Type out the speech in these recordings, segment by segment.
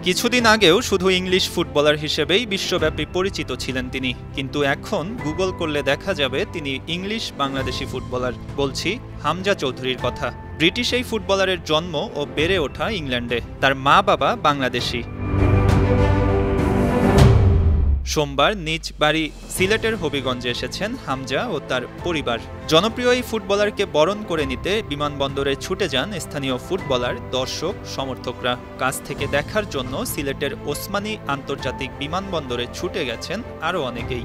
কিছুদিন আগেও শুধু ইংলিশ ফুটবলার হিসেবেই বিশ্বব্যাপী পরিচিত ছিলেন তিনি, কিন্তু এখন গুগল করলে দেখা যাবে তিনি ইংলিশ বাংলাদেশি ফুটবলার। বলছি হামজা চৌধুরীর কথা। ব্রিটিশ এই ফুটবলারের জন্ম ও বেড়ে ওঠা ইংল্যান্ডে। তার মা বাবা বাংলাদেশি। সোমবার নিজ বাড়ি সিলেটের হবিগঞ্জে এসেছেন হামজা ও তার পরিবার। জনপ্রিয় এই ফুটবলারকে বরণ করে নিতে বিমানবন্দরে ছুটে যান স্থানীয় ফুটবলার, দর্শক, সমর্থকরা। কাছ থেকে দেখার জন্য সিলেটের ওসমানী আন্তর্জাতিক বিমানবন্দরে ছুটে গেছেন আরও অনেকেই।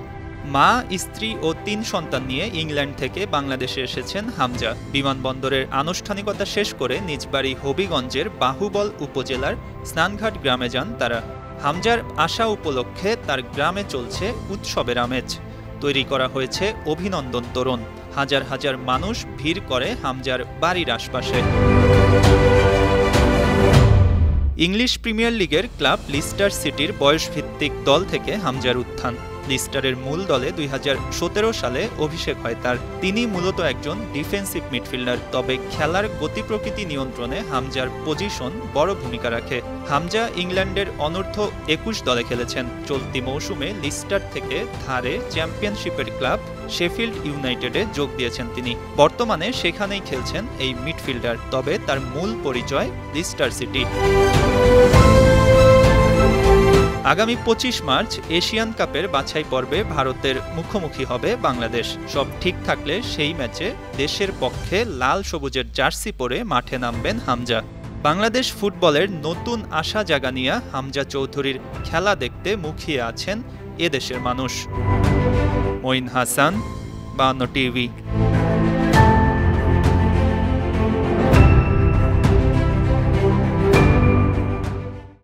মা, স্ত্রী ও ৩ সন্তান নিয়ে ইংল্যান্ড থেকে বাংলাদেশে এসেছেন হামজা। বিমানবন্দরের আনুষ্ঠানিকতা শেষ করে নিজ বাড়ি হবিগঞ্জের বাহুবল উপজেলার স্নানঘাট গ্রামে যান তারা। হামজার আসা উপলক্ষে তার গ্রামে চলছে উৎসবের আমেজ। তৈরি করা হয়েছে অভিনন্দন তোরণ। হাজার হাজার মানুষ ভিড় করে হামজার বাড়ির আশপাশে। ইংলিশ প্রিমিয়ার লিগের ক্লাব লিস্টার সিটির বয়সভিত্তিক দল থেকে হামজার উত্থান। লিস্টারের মূল দলে ২০১৭ সালে অভিষেক হয় তার। তিনি মূলত একজন ডিফেন্সিভ মিডফিল্ডার, তবে খেলার গতি প্রকৃতি নিয়ন্ত্রণে হামজার পজিশন বড় ভূমিকা রাখে। হামজা ইংল্যান্ডের অনূর্ধ্ব ২১ দলে খেলেছেন। চলতি মৌসুমে লিস্টার থেকে ধারে চ্যাম্পিয়নশিপের ক্লাব শেফিল্ড ইউনাইটেডে যোগ দিয়েছেন তিনি। বর্তমানে সেখানেই খেলছেন এই মিডফিল্ডার, তবে তার মূল পরিচয় লিস্টার সিটি। আগামী ২৫ মার্চ এশিয়ান কাপের বাছাই পর্বে ভারতের মুখোমুখি হবে বাংলাদেশ। সব ঠিক থাকলে সেই ম্যাচে দেশের পক্ষে লাল সবুজের জার্সি পরে মাঠে নামবেন হামজা। বাংলাদেশ ফুটবলের নতুন আশা জাগানিয়া হামজা চৌধুরীর খেলা দেখতে মুখিয়ে আছেন এদেশের মানুষ। মঈন হাসান, ৫২ টিভি।